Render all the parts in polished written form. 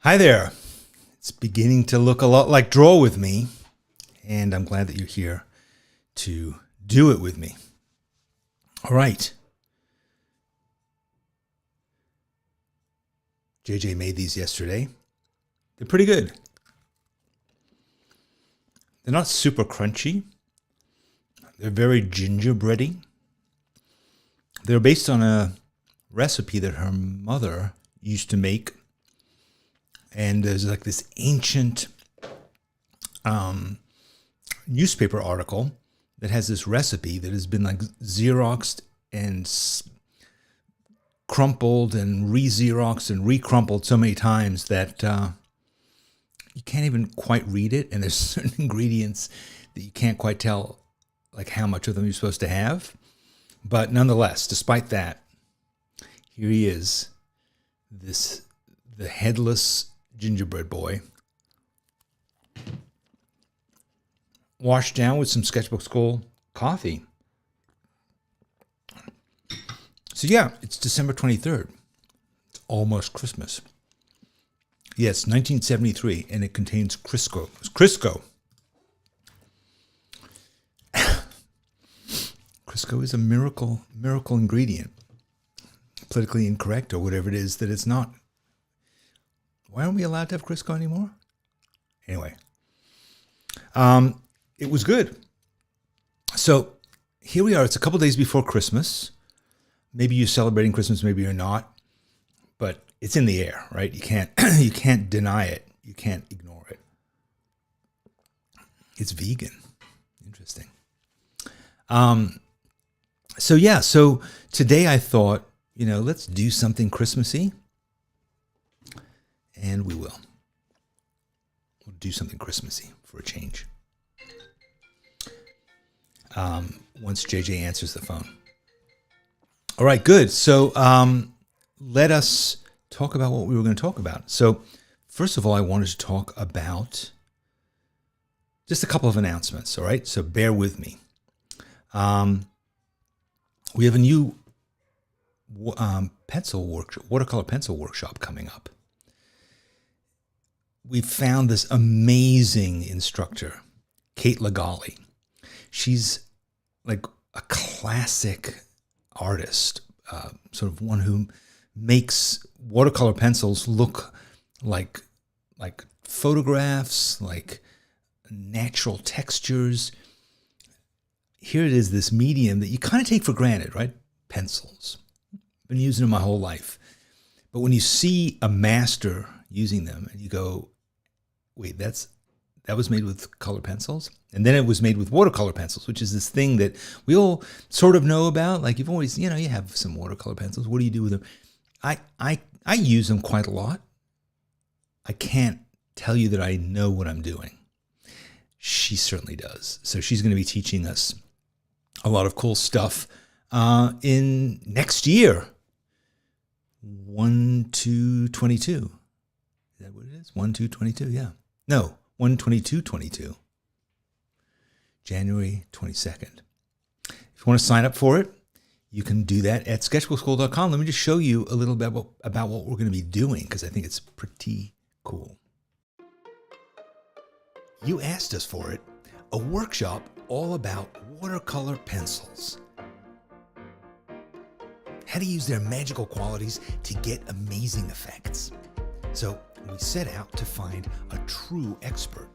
Hi there. It's beginning to look a lot like Draw With Me, and I'm glad that you're here to do it with me. All right. JJ made these yesterday. They're pretty good. They're not super crunchy. They're very gingerbready. They're based on a recipe that her mother used to make. And there's like this ancient newspaper article that has this recipe that has been like Xeroxed and crumpled and re-Xeroxed and re-crumpled so many times that you can't even quite read it. And there's certain ingredients that you can't quite tell like how much of them you're supposed to have. But nonetheless, despite that, here he is, the headless gingerbread boy, washed down with some Sketchbook Skool coffee. So yeah, it's December 23rd. It's almost Christmas. Yes, 1973, and it contains Crisco. Crisco. Crisco is a miracle ingredient. Politically incorrect or whatever it is that it's not. Why aren't we allowed to have Crisco anymore? Anyway, it was good. So here we are. It's a couple days before Christmas. Maybe you're celebrating Christmas, maybe you're not, but it's in the air, right? You can't deny it. You can't ignore it. It's vegan. Interesting. So today I thought, let's do something Christmassy. And we will. We'll do something Christmassy for a change. Once JJ answers the phone. All right, good. So let us talk about what we were going to talk about. So first of all, I wanted to talk about just a couple of announcements. All right, so bear with me. We have a new watercolor pencil workshop coming up. We found this amazing instructor, Kate Legale. She's like a classic artist, sort of one who makes watercolor pencils look like photographs, like natural textures. Here it is, this medium that you kind of take for granted, right? Pencils. Been using them my whole life. But when you see a master using them and you go, wait, that was made with color pencils? And then it was made with watercolor pencils, which is this thing that we all sort of know about. Like you've always, you have some watercolor pencils. What do you do with them? I use them quite a lot. I can't tell you that I know what I'm doing. She certainly does. So she's going to be teaching us a lot of cool stuff in next year. 1/2/22. Is that what it is? 1/2/22, yeah. No, 1/22/22. January 22nd. If you want to sign up for it, you can do that at sketchbookschool.com. Let me just show you a little bit about what we're going to be doing, because I think it's pretty cool. You asked us for it, a workshop all about watercolor pencils. How to use their magical qualities to get amazing effects. So we set out to find a true expert,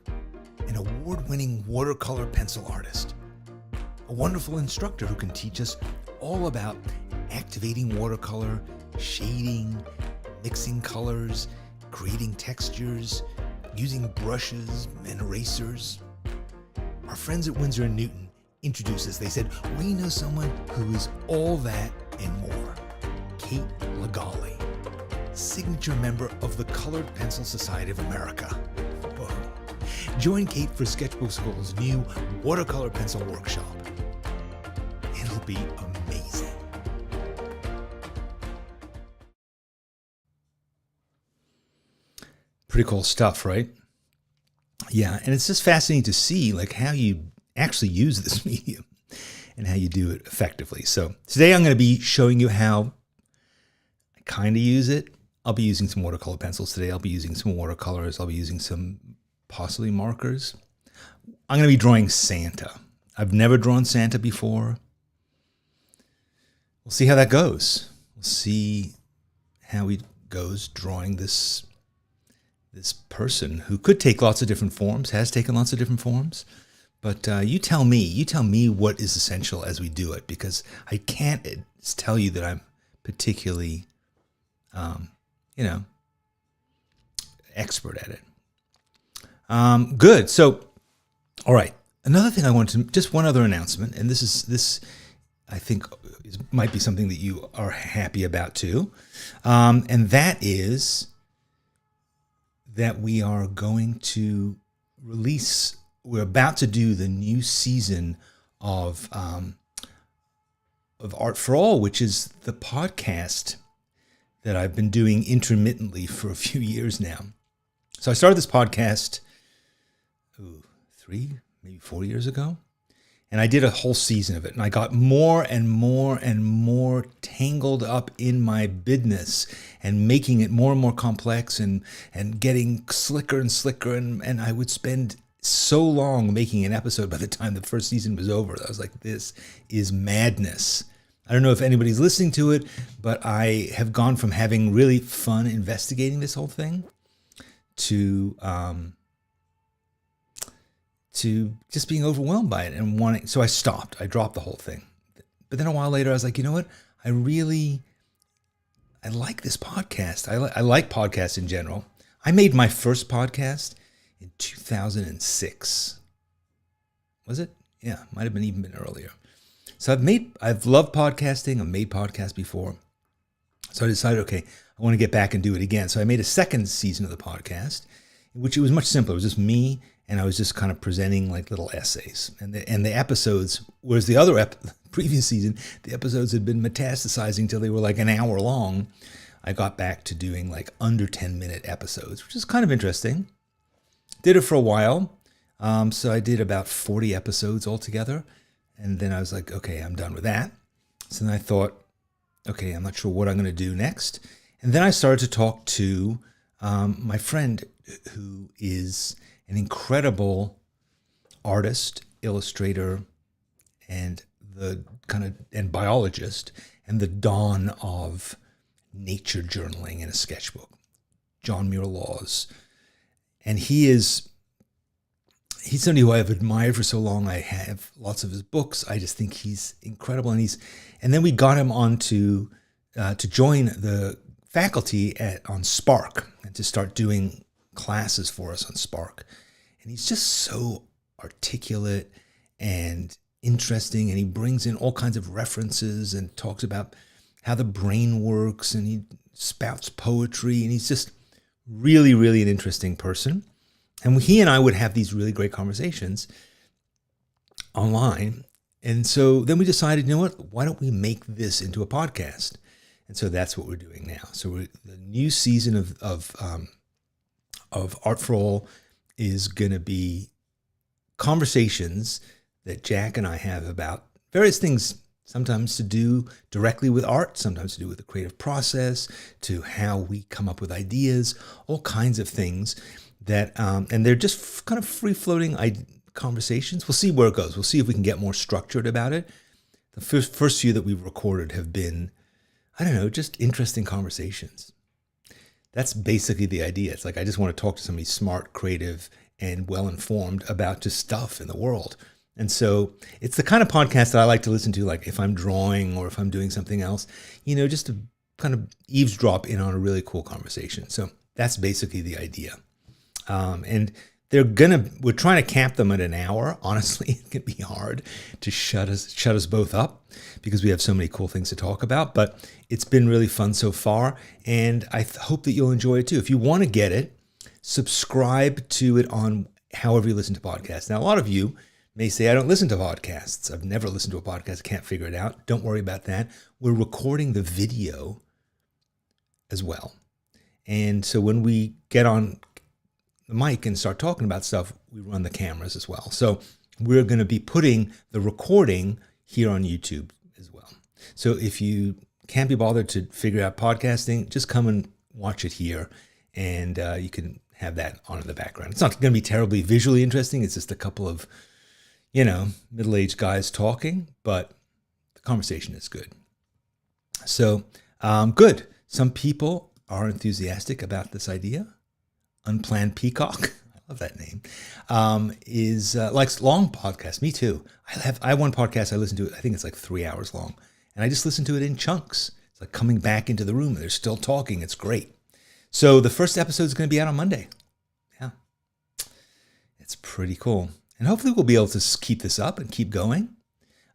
an award-winning watercolor pencil artist, a wonderful instructor who can teach us all about activating watercolor, shading, mixing colors, creating textures, using brushes and erasers. Our friends at Winsor & Newton introduced us. They said, we know someone who is all that and more. Kate Legale, signature member of the Colored Pencil Society of America. Whoa. Join Kate for Sketchbook School's new watercolor pencil workshop. It'll be amazing. Pretty cool stuff, right? Yeah, and it's just fascinating to see like how you actually use this medium and how you do it effectively. So today I'm going to be showing you how I kind of use it. I'll be using some watercolor pencils today. I'll be using some watercolors. I'll be using some possibly markers. I'm going to be drawing Santa. I've never drawn Santa before. We'll see how that goes. We'll see how he goes drawing this person who could take lots of different forms, has taken lots of different forms. But you tell me what is essential as we do it, because I can't tell you that I'm particularly, expert at it. Good. So, all right. Another thing I wanted to, just one other announcement, and this I think might be something that you are happy about too, and that is that we are going to release. We're about to do the new season of Art for All, which is the podcast that I've been doing intermittently for a few years now. So I started this podcast 3, maybe 4 years ago, and I did a whole season of it, and I got more and more and more tangled up in my business and making it more and more complex and getting slicker and slicker, and I would spend so long making an episode by the time the first season was over. I was like, this is madness. I don't know if anybody's listening to it, but I have gone from having really fun investigating this whole thing to just being overwhelmed by it and wanting. So I stopped. I dropped the whole thing. But then a while later, I was like, you know what? I like this podcast. I like podcasts in general. I made my first podcast in 2006. Was it? Yeah, might have even been earlier. So I've loved podcasting. I've made podcasts before. So I decided, okay, I want to get back and do it again. So I made a second season of the podcast, which it was much simpler. It was just me, and I was just kind of presenting like little essays. And the episodes, whereas the other previous season, the episodes had been metastasizing till they were like an hour long. I got back to doing like under 10-minute episodes, which is kind of interesting. Did it for a while. So I did about 40 episodes altogether. And then I was like, okay, I'm done with that. So then I thought, okay, I'm not sure what I'm going to do next. And then I started to talk to my friend who is an incredible artist, illustrator, and and biologist, and the dawn of nature journaling in a sketchbook, John Muir Laws. And he's somebody who I've admired for so long. I have lots of his books. I just think he's incredible. And then we got him on to join the faculty on Spark and to start doing classes for us on Spark. And he's just so articulate and interesting. And he brings in all kinds of references and talks about how the brain works, and he spouts poetry, and he's just really, really an interesting person. And he and I would have these really great conversations online. And so then we decided, you know what, why don't we make this into a podcast? And so that's what we're doing now. So the new season of Art for All is going to be conversations that Jack and I have about various things, sometimes to do directly with art, sometimes to do with the creative process, to how we come up with ideas, all kinds of things that, and they're just kind of free-floating conversations. We'll see where it goes. We'll see if we can get more structured about it. The first few that we've recorded have been, I don't know, just interesting conversations. That's basically the idea. It's like I just want to talk to somebody smart, creative, and well-informed about just stuff in the world. And so it's the kind of podcast that I like to listen to, like if I'm drawing or if I'm doing something else, just to kind of eavesdrop in on a really cool conversation. So that's basically the idea. And we're trying to cap them at an hour. Honestly, it can be hard to shut us both up because we have so many cool things to talk about, but it's been really fun so far. And I hope that you'll enjoy it too. If you want to get it, subscribe to it on however you listen to podcasts. Now, a lot of you may say, I don't listen to podcasts. I've never listened to a podcast. Can't figure it out. Don't worry about that. We're recording the video as well. And so when we get on the mic and start talking about stuff, we run the cameras as well. So we're going to be putting the recording here on YouTube as well. So if you can't be bothered to figure out podcasting, just come and watch it here, and you can have that on in the background. It's not going to be terribly visually interesting. It's just a couple of, middle-aged guys talking, but the conversation is good. So, good. Some people are enthusiastic about this idea. Unplanned Peacock, I love that name, likes long podcasts. Me too. I have one podcast I listen to. I think it's like 3 hours long, and I just listen to it in chunks. It's like coming back into the room. They're still talking. It's great. So the first episode is going to be out on Monday. Yeah, it's pretty cool, and hopefully we'll be able to keep this up and keep going.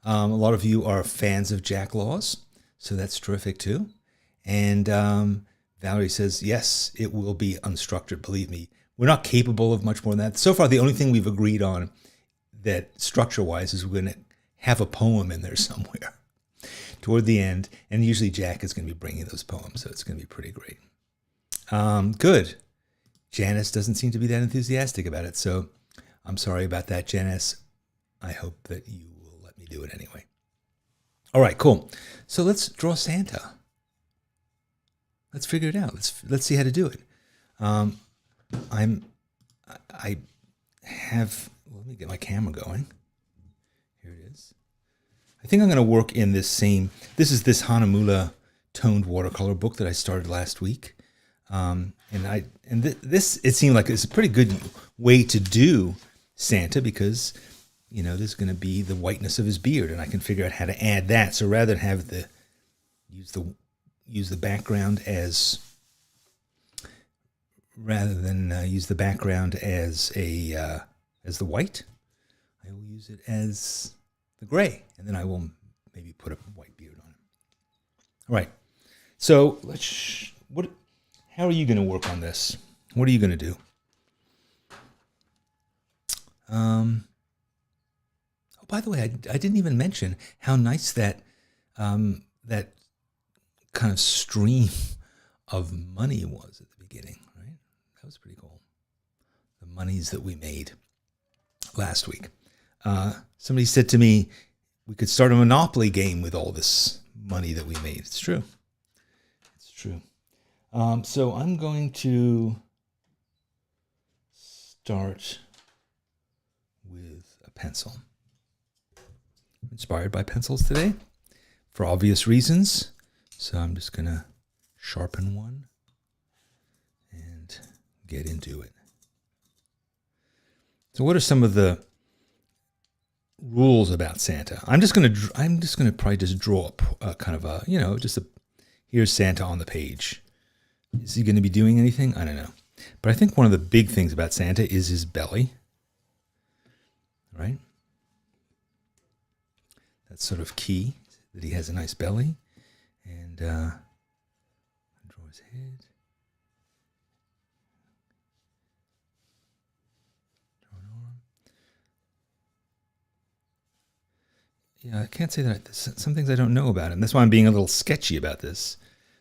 A lot of you are fans of Jack Laws, so that's terrific too. And Valerie says, yes, it will be unstructured. Believe me, we're not capable of much more than that. So far, the only thing we've agreed on that structure-wise is we're going to have a poem in there somewhere toward the end. And usually Jack is going to be bringing those poems, so it's going to be pretty great. Good. Janice doesn't seem to be that enthusiastic about it, so I'm sorry about that, Janice. I hope that you will let me do it anyway. All right, cool. So let's draw Santa. Let's figure it out. Let's see how to do it. Let me get my camera going. Here it is. I think I'm going to work in this this Hanamula toned watercolor book that I started last week. This, it seemed like it's a pretty good way to do Santa because, there's going to be the whiteness of his beard, and I can figure out how to add that. So rather than have use the background as as the white, I will use it as the gray, and then I will maybe put a white beard on it. All right. So how are you going to work on this? What are you going to do? Oh, by the way, I didn't even mention how nice that that kind of stream of money was at the beginning, right? That was pretty cool. The monies that we made last week. Somebody said to me, we could start a Monopoly game with all this money that we made. It's true. It's true. So I'm going to start with a pencil. Inspired by pencils today for obvious reasons. So I'm just going to sharpen one and get into it. So what are some of the rules about Santa? I'm just going to probably just draw a kind of a, here's Santa on the page. Is he going to be doing anything? I don't know. But I think one of the big things about Santa is his belly, right? That's sort of key, that he has a nice belly. And draw his head. Draw an arm. Yeah, I can't say that. Some things I don't know about him. That's why I'm being a little sketchy about this.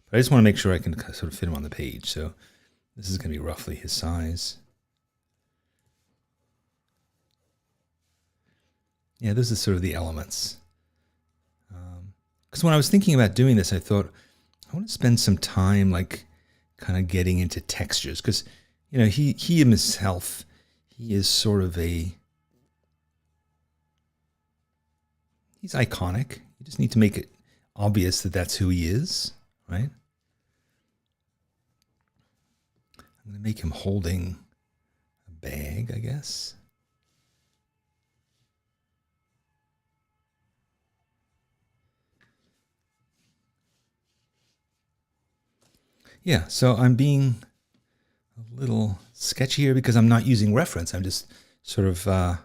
But I just want to make sure I can sort of fit him on the page. So this is going to be roughly his size. Yeah, this is sort of the elements. Because when I was thinking about doing this, I thought, I want to spend some time like kind of getting into textures. Because, he himself, he is sort of he's iconic. You just need to make it obvious that that's who he is, right? I'm going to make him holding a bag, I guess. Yeah, so I'm being a little sketchy here because I'm not using reference. I'm just sort of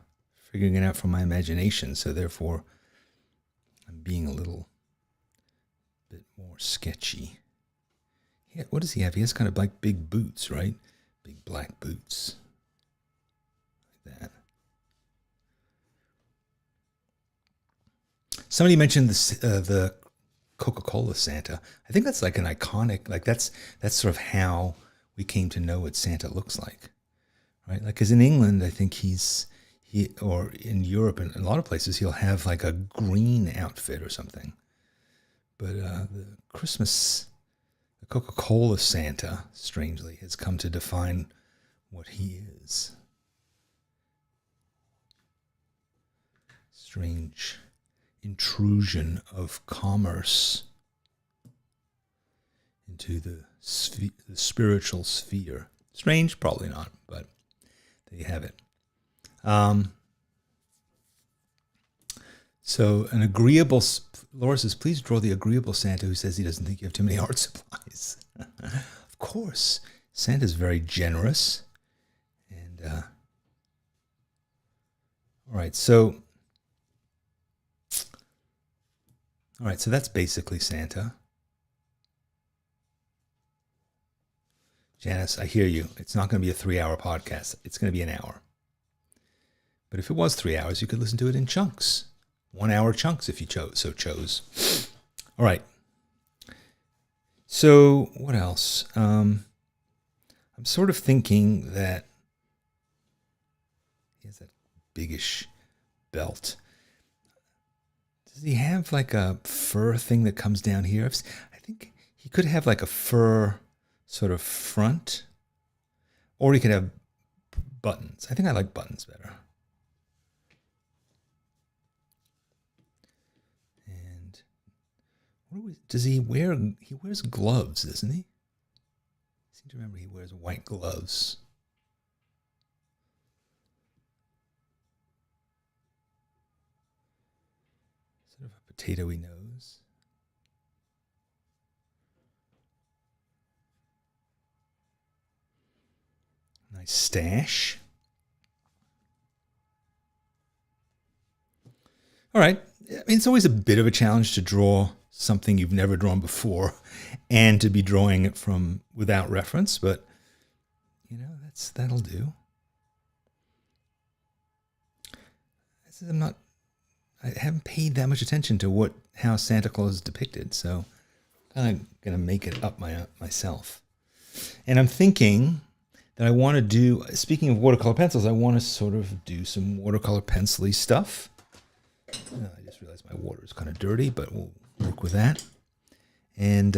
figuring it out from my imagination. So therefore, I'm being a little bit more sketchy. Yeah, what does he have? He has kind of like big boots, right? Big black boots. Like that. Somebody mentioned the Coca-Cola Santa. I think that's like an iconic, like that's sort of how we came to know what Santa looks like, right? Like, because in England, I think or in Europe and a lot of places, he'll have like a green outfit or something. But the The Coca-Cola Santa, strangely, has come to define what he is. Strange intrusion of commerce into the spiritual sphere. Strange? Probably not, but there you have it. So an agreeable, Laura says, please draw the agreeable Santa who says he doesn't think you have too many art supplies. Of course, Santa's very generous. And, all right, so that's basically Santa. Janice, I hear you. It's not going to be a 3-hour podcast. It's going to be an hour. But if it was 3 hours, you could listen to it in chunks. 1-hour chunks if you chose. All right. So what else? I'm sort of thinking that he has that biggish belt. Does he have like a fur thing that comes down here? I think he could have like a fur sort of front, or he could have buttons. I think I like buttons better. And does he wear? He wears gloves, doesn't he? I seem to remember he wears white gloves. Sort of a potatoey nose. Nice stash. All right. I mean, it's always a bit of a challenge to draw something you've never drawn before and to be drawing it from without reference, but you know, that'll do. I haven't paid that much attention to how Santa Claus is depicted, so I'm kind of going to make it up myself. And I'm thinking that I want to do, speaking of watercolor pencils, I want to sort of do some watercolor pencil-y stuff. I just realized my water is kind of dirty, but we'll work with that. And,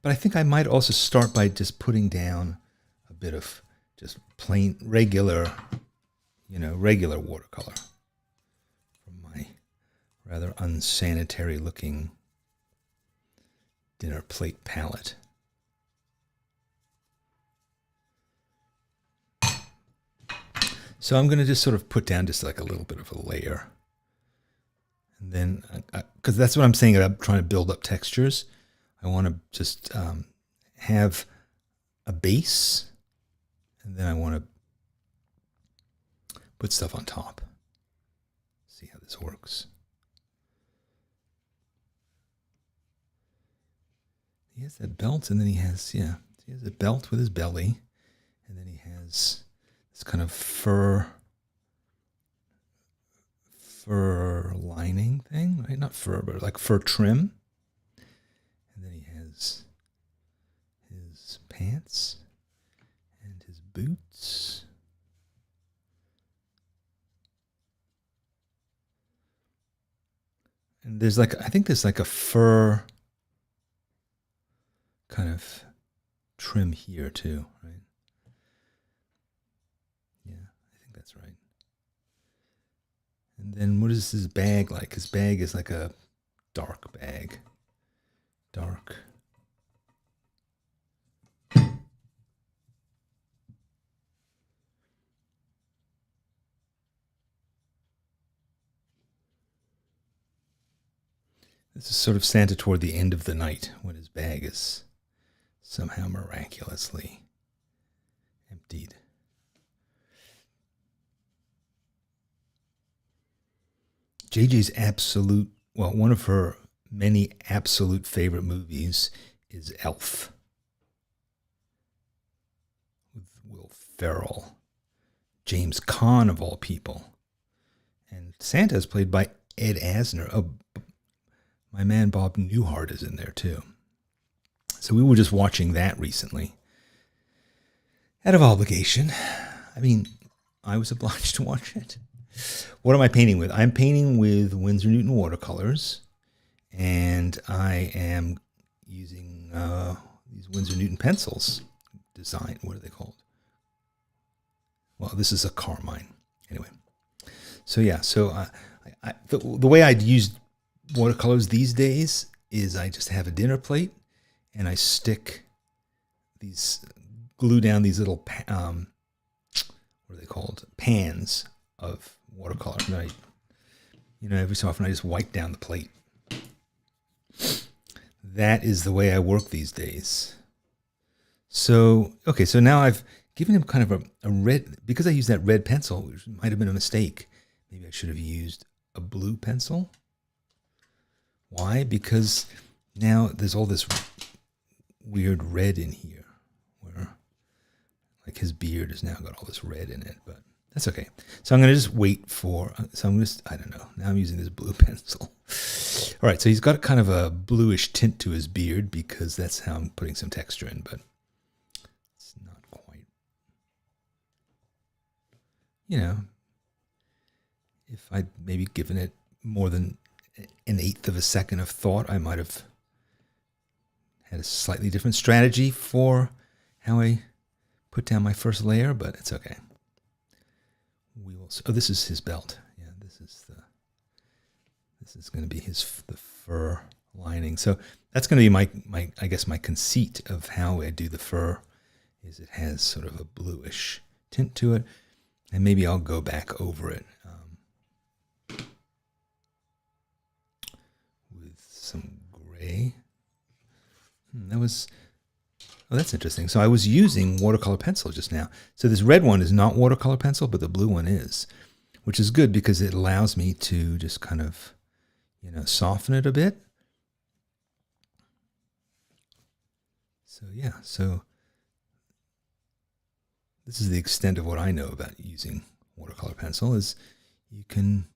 but I think I might also start by just putting down a bit of just plain, regular watercolor from my rather unsanitary looking dinner plate palette. So I'm going to just sort of put down just like a little bit of a layer. And then, because that's what I'm saying about trying to build up textures. I want to just have a base, and then I want to put stuff on top. See how this works. He has that belt, and then he has a belt with his belly, and then he has this kind of fur lining thing, right? Not fur, but like fur trim. And then he has his pants and his boots. And there's I think there's like a fur kind of trim here too, right? Yeah, I think that's right. And then what is his bag like? His bag is like a dark bag. Dark. This is sort of Santa toward the end of the night when his bag is somehow miraculously emptied. JJ's one of her many absolute favorite movies is Elf with Will Ferrell, James Caan of all people, and Santa is played by Ed Asner. Oh, my man Bob Newhart is in there too. So we were just watching that recently out of obligation. I mean, I was obliged to watch it. What am I painting with? I'm painting with Winsor Newton watercolors, and I am using these Winsor Newton pencils. Design, what are they called? Well, this is a Carmine. Anyway, so yeah, so the way I'd use watercolors these days is I just have a dinner plate and I glue down these little, what are they called? Pans of watercolor. And every so often I just wipe down the plate. That is the way I work these days. So, okay, so now I've given him kind of a red, because I used that red pencil, which might have been a mistake. Maybe I should have used a blue pencil. Why? Because now there's all this weird red in here, where like his beard has now got all this red in it, but that's okay. So I'm going to just wait for, I don't know. Now I'm using this blue pencil. All right, so he's got kind of a bluish tint to his beard because that's how I'm putting some texture in, but it's not quite. If I'd maybe given it more than an eighth of a second of thought, I might have had a slightly different strategy for how I put down my first layer, but it's okay. We will. Oh, this is his belt. Yeah, this is going to be the fur lining. So that's going to be my I guess my conceit of how I do the fur is it has sort of a bluish tint to it, and maybe I'll go back over it with some gray. That's interesting. So I was using watercolor pencil just now. So this red one is not watercolor pencil, but the blue one is, which is good because it allows me to just kind of, soften it a bit. So yeah, so this is the extent of what I know about using watercolor pencil is you can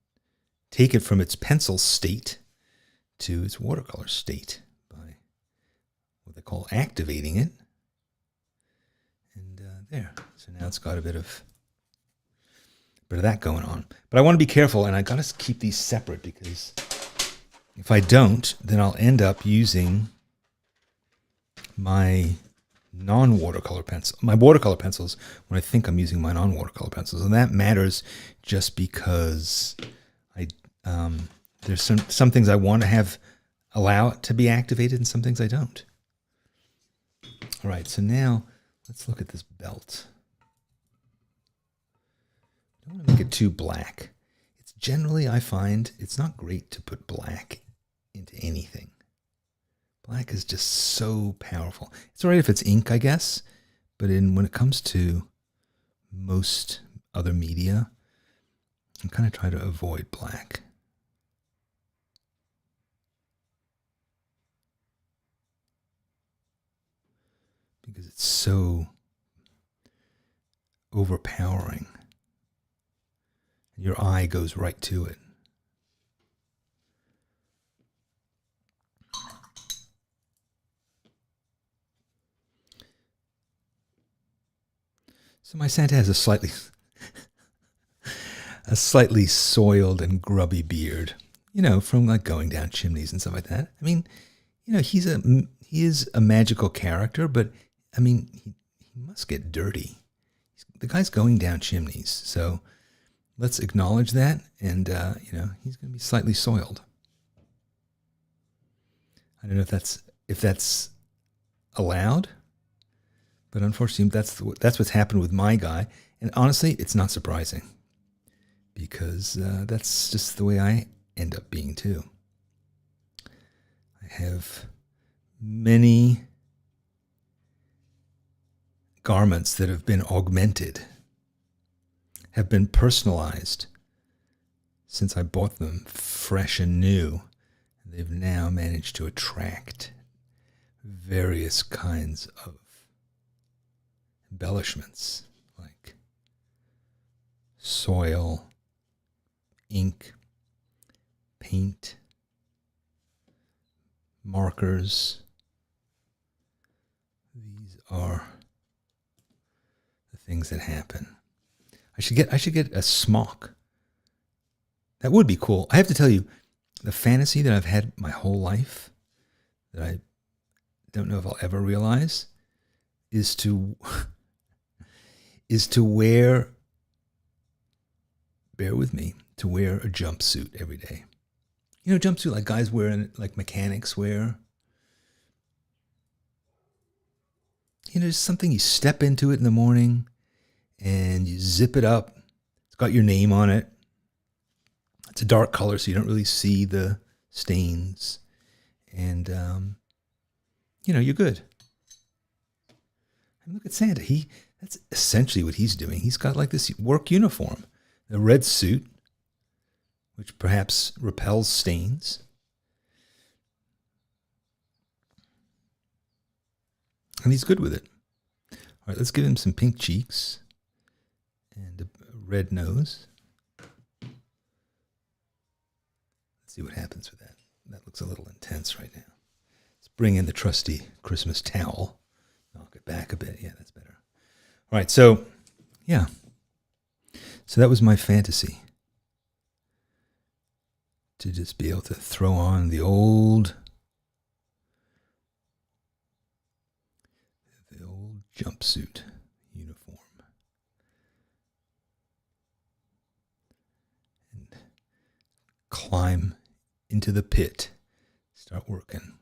take it from its pencil state to its watercolor state by what they call activating it. And there, so now it's got a bit of that going on. But I want to be careful, and I got to keep these separate because if I don't, then I'll end up using my non-watercolor pencil, my watercolor pencils when I think I'm using my non-watercolor pencils, and that matters just because there's some things I want to allow it to be activated, and some things I don't. All right, so now let's look at this belt. I don't want to make it too black. It's generally, I find, it's not great to put black into anything. Black is just so powerful. It's all right if it's ink, I guess, but when it comes to most other media, I kind of try to avoid black. Because it's so overpowering. Your eye goes right to it. So my Santa has a slightly soiled and grubby beard, from like going down chimneys and stuff like that. I mean, he is a magical character, but I mean, he must get dirty. The guy's going down chimneys, so let's acknowledge that, and he's going to be slightly soiled. I don't know if that's allowed, but unfortunately, that's what's happened with my guy. And honestly, it's not surprising because that's just the way I end up being too. I have many garments that have been augmented, have been personalized since I bought them fresh and new. They've now managed to attract various kinds of embellishments like soil, ink, paint, markers. These are the things that happen. I should get a smock. That would be cool. I have to tell you, the fantasy that I've had my whole life, that I don't know if I'll ever realize is to wear, bear with me, to wear a jumpsuit every day. You know, jumpsuit like guys wear, like mechanics wear. You know, it's something you step into it in the morning and you zip it up. It's got your name on it. It's a dark color, so you don't really see the stains. And, you know, you're good. And look at Santa. That's essentially what he's doing. He's got like this work uniform, a red suit, which perhaps repels stains. And he's good with it. All right, let's give him some pink cheeks and a red nose. Let's see what happens with that. That looks a little intense right now. Let's bring in the trusty Christmas towel. Knock it back a bit. Yeah, that's better. All right, so, yeah. So that was my fantasy. To just be able to throw on the old jumpsuit uniform and climb into the pit, start working.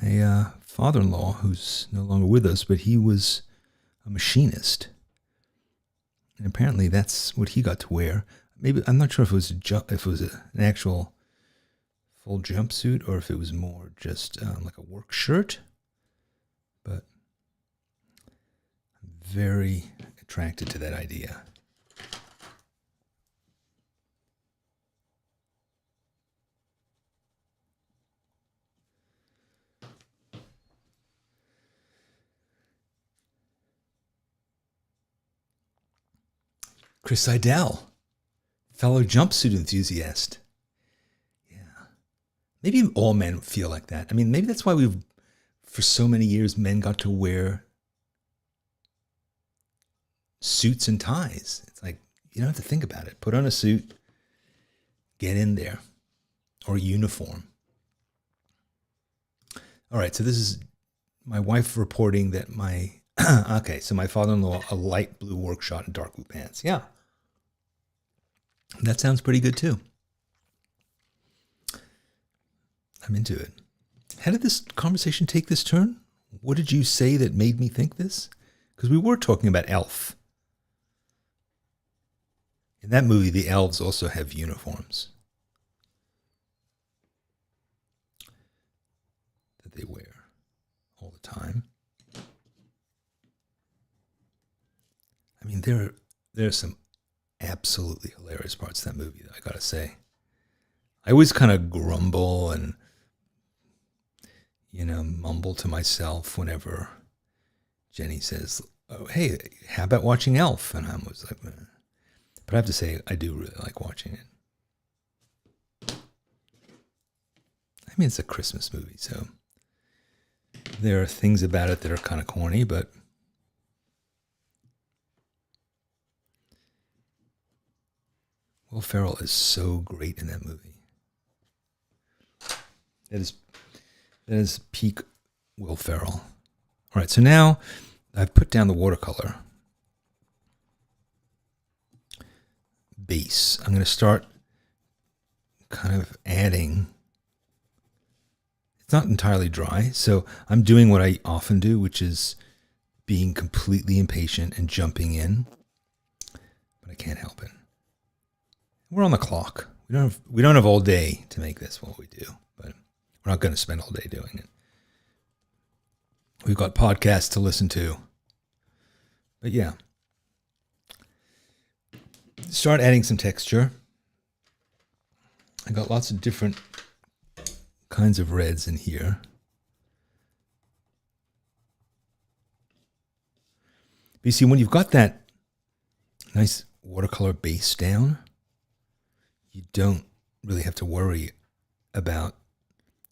My father-in-law, who's no longer with us, but he was a machinist, and apparently that's what he got to wear. Maybe I'm not sure if it was an actual full jumpsuit or if it was more just like a work shirt. But I'm very attracted to that idea. Chris Seidel, fellow jumpsuit enthusiast. Yeah. Maybe all men feel like that. I mean, maybe that's why for so many years, men got to wear suits and ties. It's like, you don't have to think about it. Put on a suit, get in there, or a uniform. All right, so this is my wife reporting that okay, so my father-in-law, a light blue work shirt and dark blue pants. Yeah. That sounds pretty good too. I'm into it. How did this conversation take this turn? What did you say that made me think this? Because we were talking about Elf. In that movie, the elves also have uniforms that they wear all the time. I mean, there are some absolutely hilarious parts of that movie, I gotta say. I always kind of grumble and, mumble to myself whenever Jenny says, "Oh, hey, how about watching Elf?" And I'm always like, eh. But I have to say, I do really like watching it. I mean, it's a Christmas movie, so there are things about it that are kind of corny, but Will Ferrell is so great in that movie. That is peak Will Ferrell. All right, so now I've put down the watercolor base. I'm going to start kind of adding. It's not entirely dry, so I'm doing what I often do, which is being completely impatient and jumping in, but I can't help it. We're on the clock. We don't have all day to make this what we do, but we're not going to spend all day doing it. We've got podcasts to listen to. But yeah. Start adding some texture. I got lots of different kinds of reds in here. But you see, when you've got that nice watercolor base down, you don't really have to worry about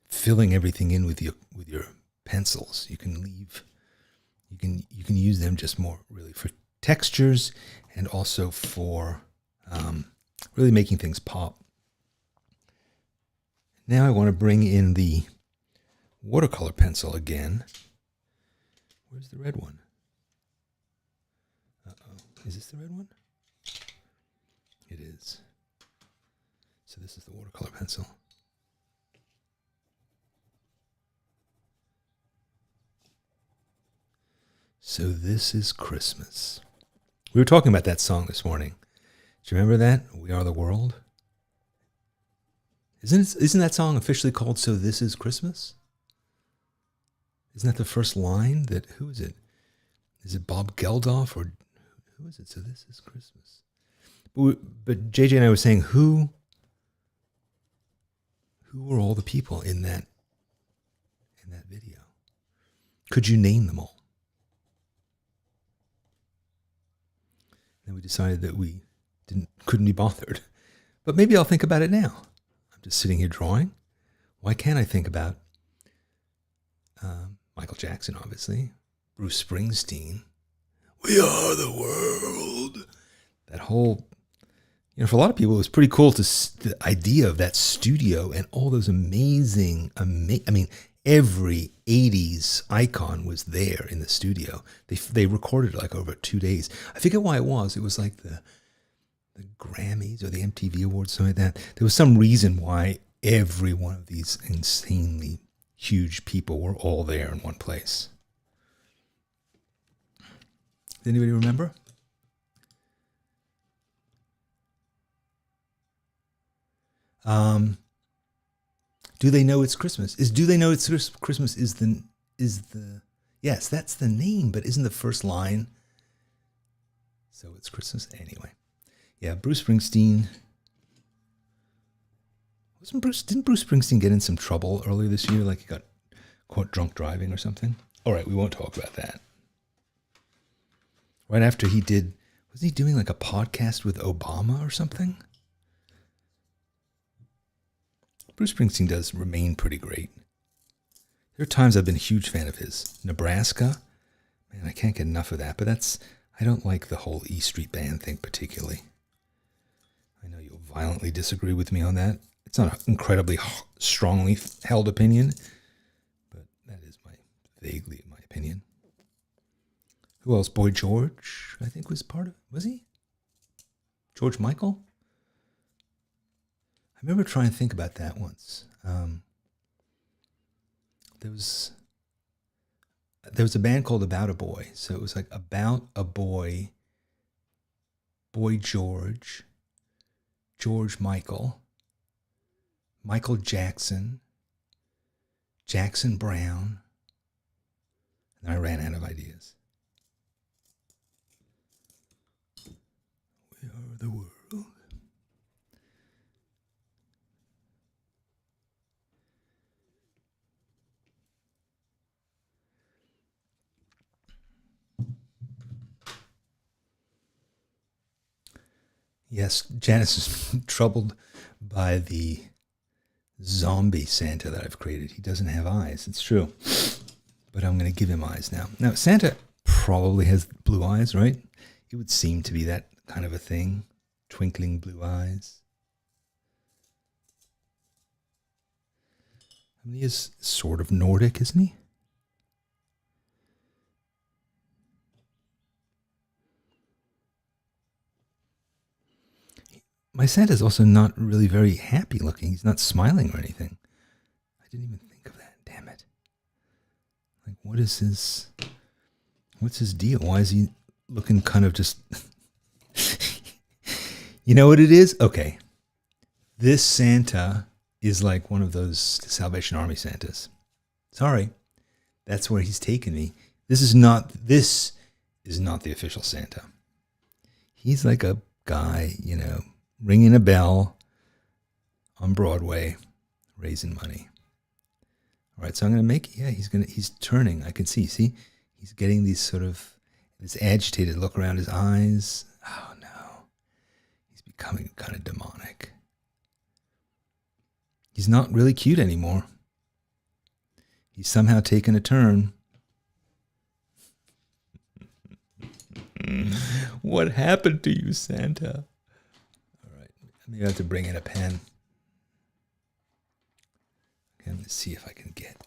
filling everything in with your pencils. You can use them just more really for textures and also for really making things pop. Now I want to bring in the watercolor pencil again. Where's the red one? Uh-oh. Is this the red one? It is. So this is the watercolor pencil. So this is Christmas. We were talking about that song this morning. Do you remember that? We Are the World? Isn't that song officially called So This Is Christmas? Isn't that the first line? Who is it? Is it Bob Geldof or who is it? So This Is Christmas. But JJ and I were saying who were all the people in that video? Could you name them all? Then we decided that we couldn't be bothered. But maybe I'll think about it now. I'm just sitting here drawing. Why can't I think about Michael Jackson, obviously, Bruce Springsteen, We Are the World. That whole, for a lot of people, it was pretty cool the idea of that studio and all those amazing, every 80s icon was there in the studio. They recorded like over 2 days. I forget why it was. It was like the Grammys or the MTV Awards, something like that. There was some reason why every one of these insanely huge people were all there in one place. Does anybody remember? Do they know it's Christmas? Do they know it's Christmas is the yes, that's the name, but isn't the first line So it's Christmas anyway. Yeah, Bruce Springsteen. Didn't Bruce Springsteen get in some trouble earlier this year? Like he got caught drunk driving or something? All right, we won't talk about that. Right after he did, was he doing like a podcast with Obama or something? Bruce Springsteen does remain pretty great. There are times I've been a huge fan of his. Nebraska, man, I can't get enough of that. But I don't like the whole E Street Band thing particularly. I know you'll violently disagree with me on that. It's not an incredibly strongly held opinion, but that is vaguely my opinion. Who else? Boy George, I think, was part of it. Was he? George Michael? I remember trying to think about that once. There was a band called About a Boy. So it was like About a Boy, Boy George, George Michael, Michael Jackson, Jackson Brown, and I ran out of ideas. We are the world. Yes, Janice is troubled by the zombie Santa that I've created. He doesn't have eyes. It's true. But I'm going to give him eyes now. Now, Santa probably has blue eyes, right? It would seem to be that kind of a thing. Twinkling blue eyes. I mean, he is sort of Nordic, isn't he? My Santa's also not really very happy looking. He's not smiling or anything. I didn't even think of that. Damn it. Like, what's his deal? Why is he looking kind of just... You know what it is? Okay. This Santa is like one of those Salvation Army Santas. Sorry. That's where he's taken me. This is not the official Santa. He's like a guy, ringing a bell on Broadway, raising money. All right, so I'm going to he's turning. I can see, he's getting these this agitated look around his eyes. Oh no. becoming kind of demonic. He's not really cute anymore. He's somehow taken a turn. What happened to you, Santa? All right, maybe I have to bring in a pen. Okay, let's see if I can get.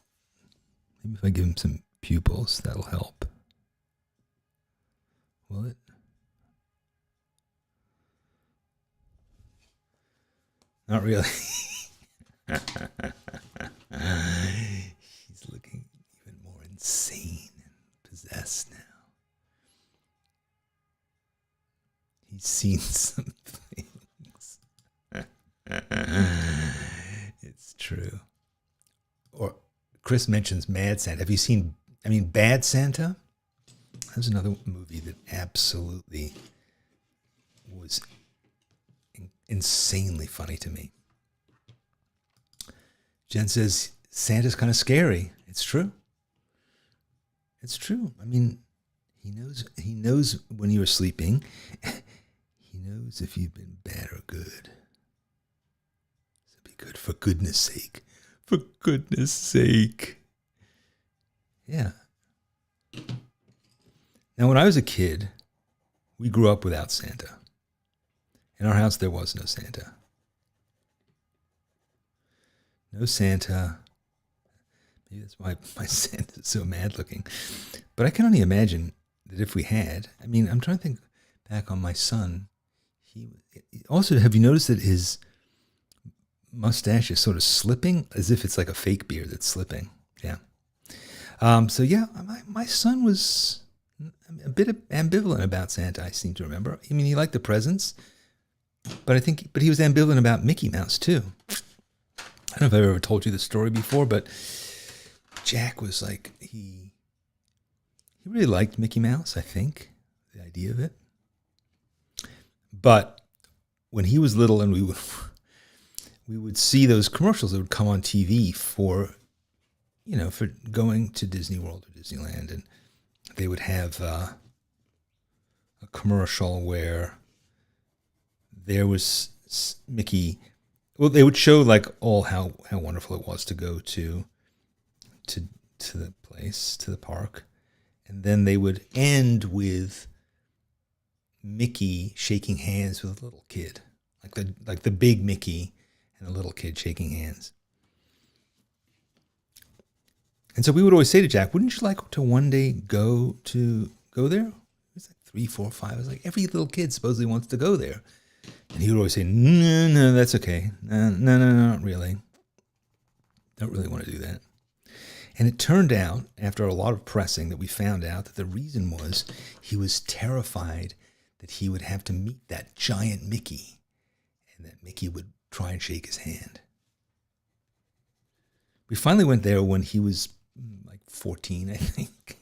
Maybe if I give him some pupils, that'll help. Will it? Not really. He's looking even more insane and possessed now. He's seen some things. It's true. Or Chris mentions Mad Santa. Have you seen, Bad Santa? That was another movie that absolutely was insanely funny to me. Jen says, Santa's kind of scary. It's true. It's true. He knows when you're sleeping. He knows if you've been bad or good. So be good, for goodness sake. For goodness sake. Yeah. Now, when I was a kid, we grew up without Santa. In our house, there was no Santa. No Santa. Maybe that's why my Santa's so mad looking. But I can only imagine that if we had, I'm trying to think back on my son. Also, have you noticed that his mustache is sort of slipping, as if it's like a fake beard that's slipping? Yeah. My son was a bit ambivalent about Santa, I seem to remember. He liked the presents, but he was ambivalent about Mickey Mouse too. I don't know if I've ever told you the story before, but Jack was like, he really liked Mickey Mouse, I think, the idea of it. But when he was little and we would see those commercials that would come on TV for going to Disney World or Disneyland, and they would have a commercial where there was Mickey. Well, they would show like all how wonderful it was to go to the place, to the park, and then they would end with Mickey shaking hands with a little kid, like the big Mickey and a little kid shaking hands. And so we would always say to Jack, "Wouldn't you like to one day go there?" It was like 3, 4, 5. It was like every little kid supposedly wants to go there. And he would always say, no, that's okay. No, not really. Don't really want to do that. And it turned out, after a lot of pressing, that we found out that the reason was he was terrified that he would have to meet that giant Mickey, and that Mickey would try and shake his hand. We finally went there when he was like 14, I think.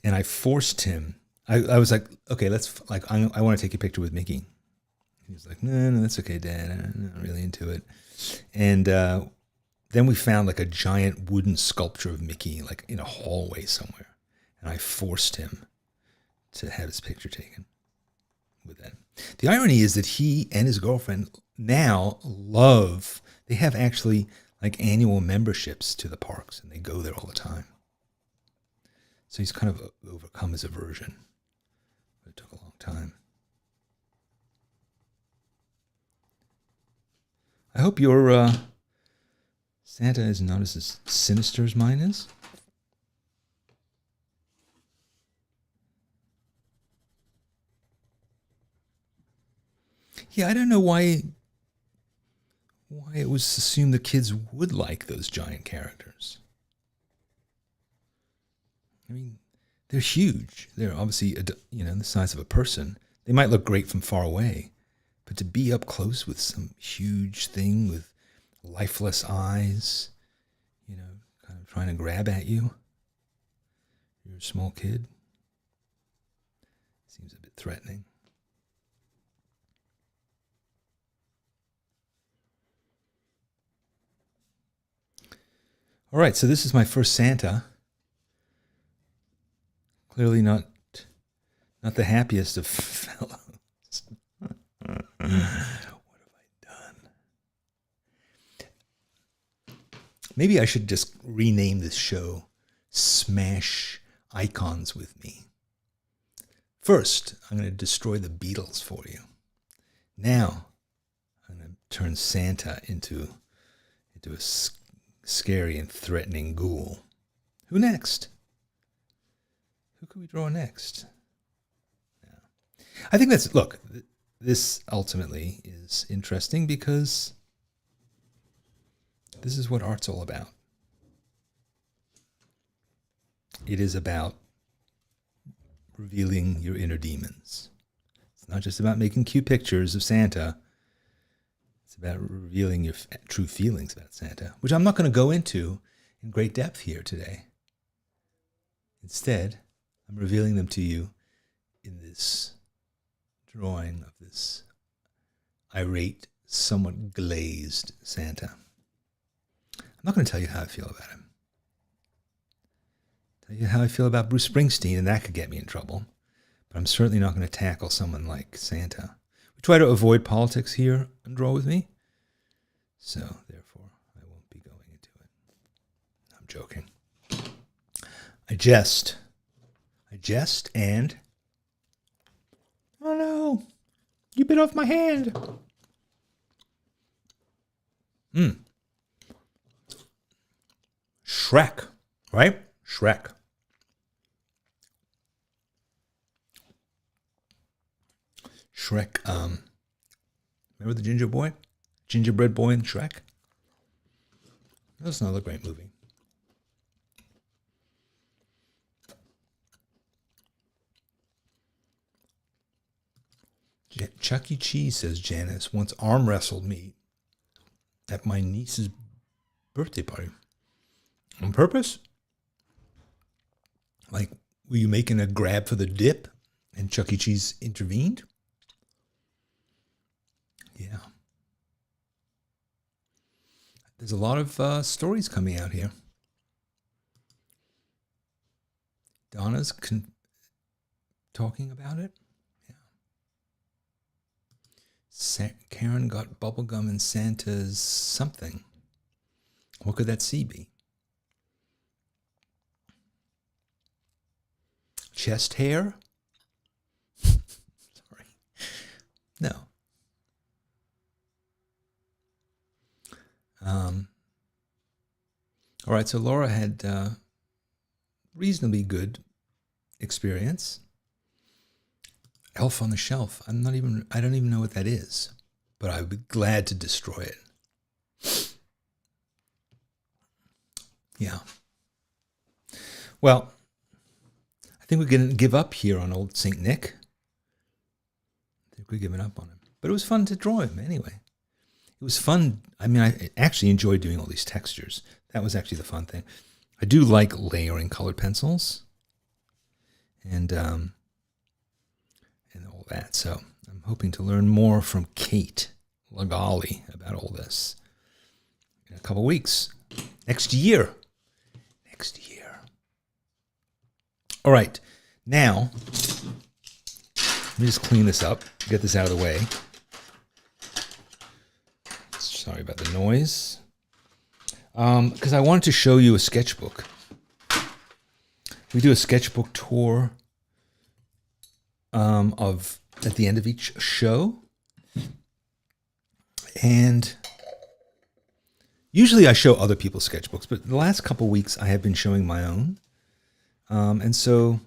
And I forced him. I was like, okay, I want to take a picture with Mickey. He was like, no, that's okay, Dad. I'm not really into it. And then we found like a giant wooden sculpture of Mickey, like in a hallway somewhere. And I forced him to have his picture taken with that. The irony is that he and his girlfriend now they have actually like annual memberships to the parks, and they go there all the time. So he's kind of overcome his aversion. But it took a long time. I hope your Santa is not as sinister as mine is. Yeah, I don't know why it was assumed the kids would like those giant characters. They're huge. They're obviously, the size of a person. They might look great from far away, but to be up close with some huge thing with lifeless eyes, kind of trying to grab at you, you're a small kid, seems a bit threatening. All right, so this is my first Santa. Clearly not the happiest of fellows. Maybe I should just rename this show Smash Icons with Me. First, I'm going to destroy the Beatles for you. Now, I'm going to turn Santa into a scary and threatening ghoul. Who next? Who could we draw next? Yeah. I think look, this ultimately is interesting because this is what art's all about. It is about revealing your inner demons. It's not just about making cute pictures of Santa. It's about revealing your true feelings about Santa, which I'm not going to go into in great depth here today. Instead, I'm revealing them to you in this drawing of this irate, somewhat glazed Santa. I'm not going to tell you how I feel about him. Tell you how I feel about Bruce Springsteen, and that could get me in trouble. But I'm certainly not going to tackle someone like Santa. We try to avoid politics here and Draw With Me. So, therefore, I won't be going into it. I'm joking. I jest, and... Oh no! You bit off my hand! Shrek, right? Shrek. Shrek, remember the gingerbread boy in Shrek? That's another great movie. Chuck E. Cheese, says Janice, once arm wrestled me at my niece's birthday party. On purpose? Like, were you making a grab for the dip and Chuck E. Cheese intervened? Yeah. There's a lot of stories coming out here. Donna's talking about it. Yeah. Karen got bubblegum in Santa's something. What could that C be? Chest hair? Sorry. No. All right, so Laura had reasonably good experience. Elf on the Shelf. I don't even know what that is, but I would be glad to destroy it. Yeah. Well, I think we're going to give up here on old St. Nick. I think we're giving up on him. But it was fun to draw him anyway. It was fun. I mean, I actually enjoyed doing all these textures. That was actually the fun thing. I do like layering colored pencils and all that. So I'm hoping to learn more from Kate Lagali about all this in a couple weeks. Next year. All right. Now, let me just clean this up, get this out of the way. Sorry about the noise. Because I wanted to show you a sketchbook. We do a sketchbook tour at the end of each show. And usually I show other people's sketchbooks, but the last couple weeks I have been showing my own. And so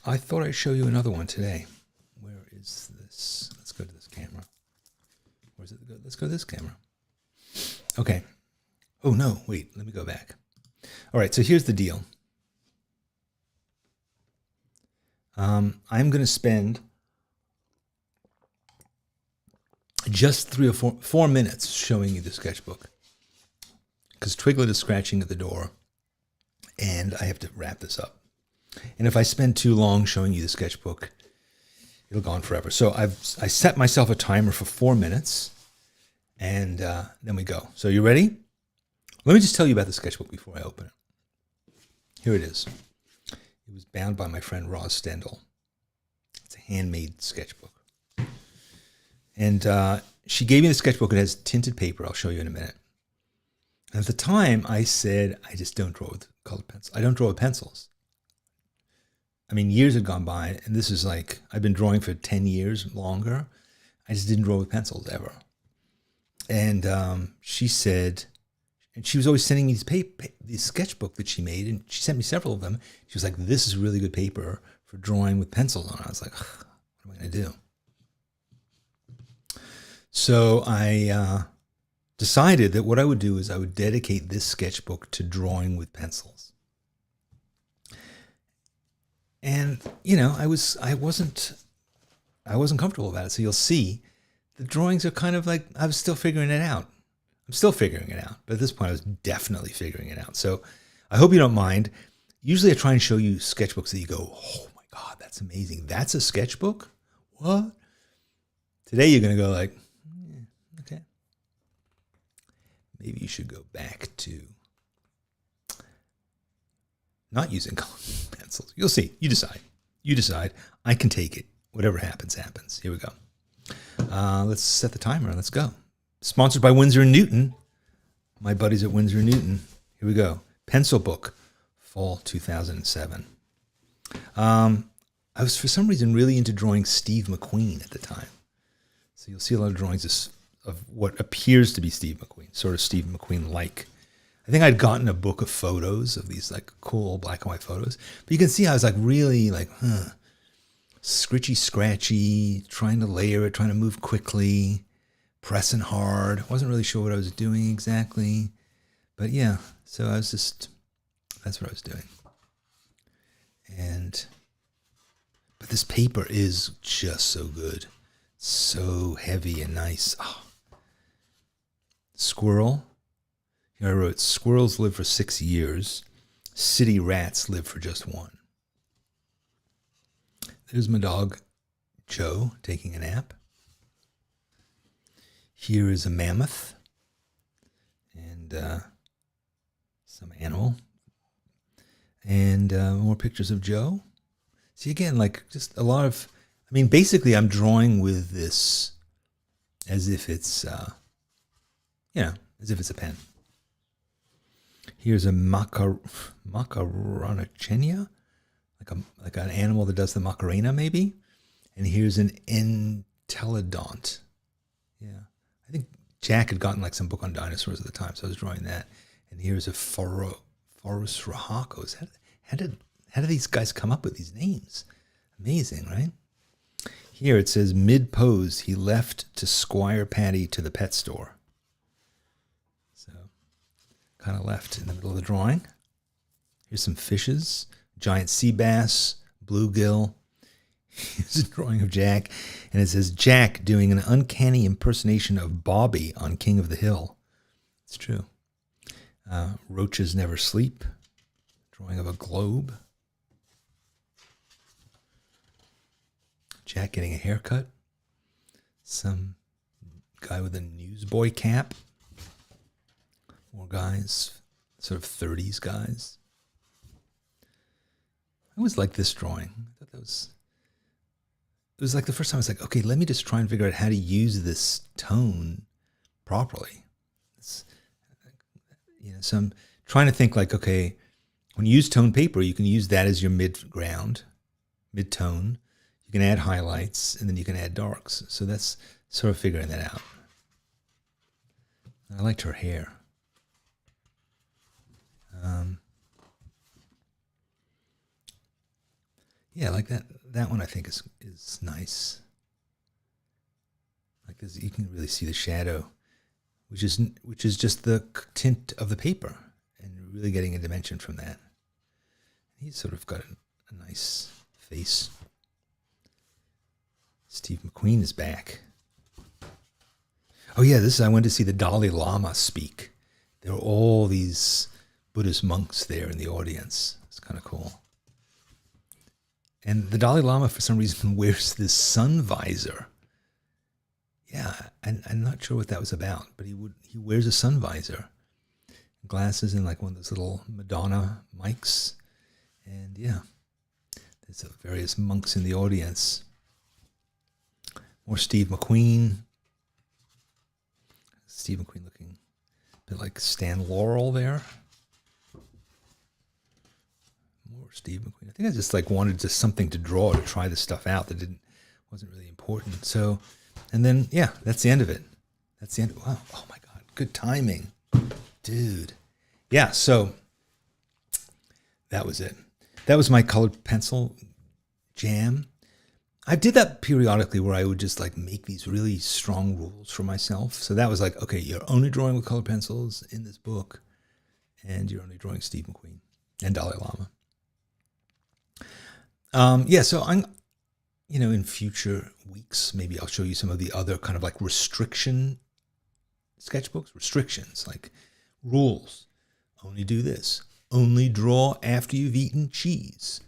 I thought I'd show you another one today. Where is this? Let's go to this camera. Where's it? Let's go to this camera. Okay. Oh, no, wait, let me go back. All right, so here's the deal. I'm going to spend just 3 or 4 minutes showing you the sketchbook because Twiglet is scratching at the door and I have to wrap this up. And if I spend too long showing you the sketchbook, it'll go on forever. So I set myself a timer for 4 minutes and then we go. So you ready? Let me just tell you about the sketchbook before I open it. Here it is. It was bound by my friend Roz Stendhal. It's a handmade sketchbook. And she gave me the sketchbook. It has tinted paper. I'll show you in a minute. At the time, I said, I just don't draw with colored pencils. I don't draw with pencils. I mean, years had gone by, and this is like, I've been drawing for 10 years longer. I just didn't draw with pencils ever. And she said, and she was always sending me these sketchbook that she made, and she sent me several of them. She was like, this is really good paper for drawing with pencils on. I was like, what am I going to do? So I decided that what I would do is I would dedicate this sketchbook to drawing with pencils. And, you know, I wasn't comfortable about it. So you'll see the drawings are kind of like, I was still figuring it out. I'm still figuring it out. But at this point, I was definitely figuring it out. So I hope you don't mind. Usually I try and show you sketchbooks that you go, oh my God, that's amazing. That's a sketchbook? What? Today you're going to go like, okay. Maybe you should go back to not using colored pencils. You'll see. You decide. You decide. I can take it. Whatever happens, happens. Here we go. Let's set the timer. Let's go. Sponsored by Winsor & Newton. My buddies at Winsor & Newton. Here we go. Pencil book, fall 2007. I was, for some reason, really into drawing Steve McQueen at the time. So you'll see a lot of drawings of what appears to be Steve McQueen, sort of Steve McQueen-like. I think I'd gotten a book of photos of these like cool black and white photos. But you can see I was like really like, scritchy, scratchy, trying to layer it, trying to move quickly, pressing hard. Wasn't really sure what I was doing exactly. But yeah, so I was just, that's what I was doing. But this paper is just so good. So heavy and nice. Oh. Squirrel. Here I wrote, squirrels live for 6 years. City rats live for just 1. There's my dog, Joe, taking a nap. Here is a mammoth and some animal. And more pictures of Joe. See, again, like just a lot of, I mean, basically I'm drawing with this as if it's, as if it's a pen. Here's a macaronachenia, like an animal that does the Macarena, maybe. And here's an entelodont. Yeah, I think Jack had gotten like some book on dinosaurs at the time, so I was drawing that. And here's a Forus rahacos. How do these guys come up with these names? Amazing, right? Here it says, mid-pose, he left to Squire Patty to the pet store. So, kind of left in the middle of the drawing. Here's some fishes. Giant sea bass, bluegill. Here's a drawing of Jack. And it says, Jack doing an uncanny impersonation of Bobby on King of the Hill. It's true. Roaches never sleep. Drawing of a globe. Jack getting a haircut. Some guy with a newsboy cap. More guys, sort of 30s guys. I always liked this drawing. I thought it was like the first time I was like, okay, let me just try and figure out how to use this tone properly. So I'm trying to think like, okay, when you use tone paper, you can use that as your mid-ground, mid-tone. You can add highlights, and then you can add darks. So that's sort of figuring that out. I liked her hair. Yeah, like that one I think is nice. Like this, you can really see the shadow, which is just the tint of the paper, and really getting a dimension from that. He's sort of got a nice face. Steve McQueen is back. Oh yeah, I went to see the Dalai Lama speak. There were all these Buddhist monks there in the audience. It's kind of cool. And the Dalai Lama, for some reason, wears this sun visor. Yeah, I'm not sure what that was about, but he wears a sun visor, glasses, and like one of those little Madonna mics. And yeah, there's various monks in the audience. More Steve McQueen. Steve McQueen looking bit like Stan Laurel there. More Steve McQueen. I think I just like wanted just something to draw to try this stuff out that wasn't really important. So, and then yeah, that's the end of it. That's the end. Wow. Oh my God. Good timing, dude. Yeah. So that was it. That was my colored pencil jam. I did that periodically where I would just like make these really strong rules for myself. So that was like, okay, you're only drawing with colored pencils in this book, and you're only drawing Steve McQueen and Dalai Lama. Yeah, so I'm, in future weeks, maybe I'll show you some of the other kind of like restriction sketchbooks, restrictions, like rules. Only do this. Only draw after you've eaten cheese.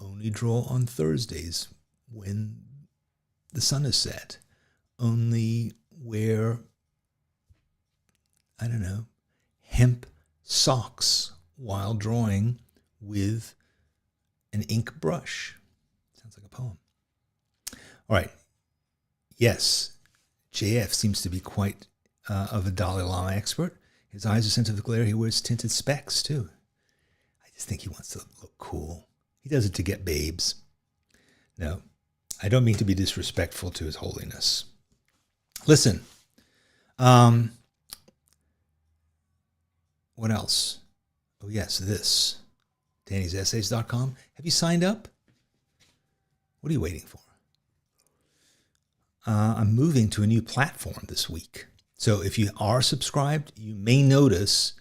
Only draw on Thursdays when the sun is set. Only wear, I don't know, hemp socks while drawing with an ink brush. Sounds like a poem. All right. Yes, JF seems to be quite of a Dalai Lama expert. His eyes are sensitive to glare. He wears tinted specs too. I just think he wants to look cool. He does it to get babes. No, I don't mean to be disrespectful to His Holiness. Listen, what else? Oh yes, this. Danny'sEssays.com. Have you signed up? What are you waiting for? I'm moving to a new platform this week. So if you are subscribed, you may notice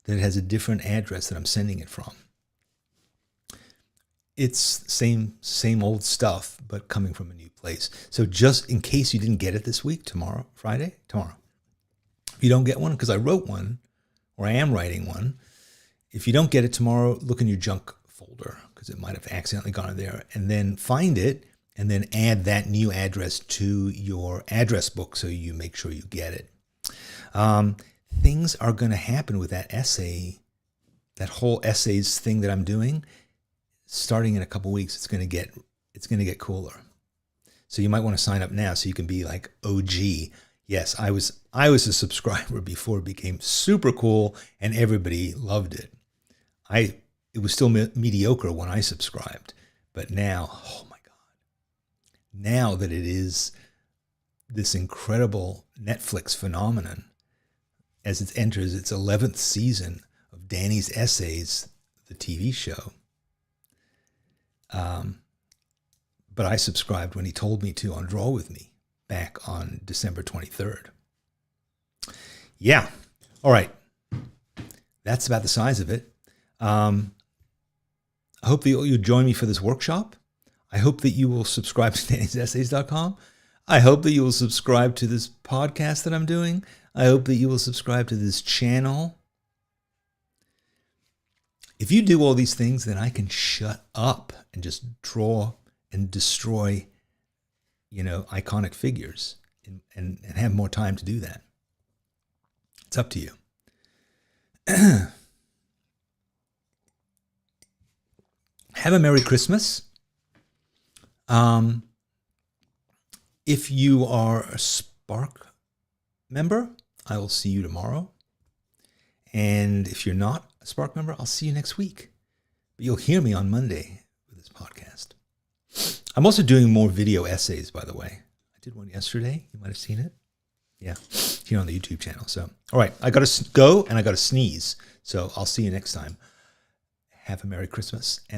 that it has a different address that I'm sending it from. It's same old stuff, but coming from a new place. So just in case you didn't get it this week, tomorrow. If you don't get one, because I wrote one, or I am writing one. If you don't get it tomorrow, look in your junk folder, because it might have accidentally gone in there, and then find it, and then add that new address to your address book so you make sure you get it. Things are going to happen with that essay, that whole essays thing that I'm doing. Starting in a couple weeks, it's going to get cooler. So you might want to sign up now so you can be like OG. Yes, I was a subscriber before it became super cool and everybody loved it. It was still mediocre when I subscribed, but now, oh my God, now that it is this incredible Netflix phenomenon, as it enters its 11th season of Danny's Essays, the TV show. But I subscribed when he told me to on Draw With Me back on December 23rd. Yeah. All right. That's about the size of it. I hope that you'll join me for this workshop. I hope that you will subscribe to Danny'sEssays.com. I hope that you will subscribe to this podcast that I'm doing. I hope that you will subscribe to this channel. If you do all these things, then I can shut up and just draw and destroy, iconic figures and have more time to do that. It's up to you. Have a Merry Christmas. If you are a Spark member, I will see you tomorrow. And if you're not a Spark member, I'll see you next week. But you'll hear me on Monday with this podcast. I'm also doing more video essays, by the way. I did one yesterday. You might have seen it. Yeah, here on the YouTube channel. So, all right, I got to go and I got to sneeze. So I'll see you next time. Have a Merry Christmas, and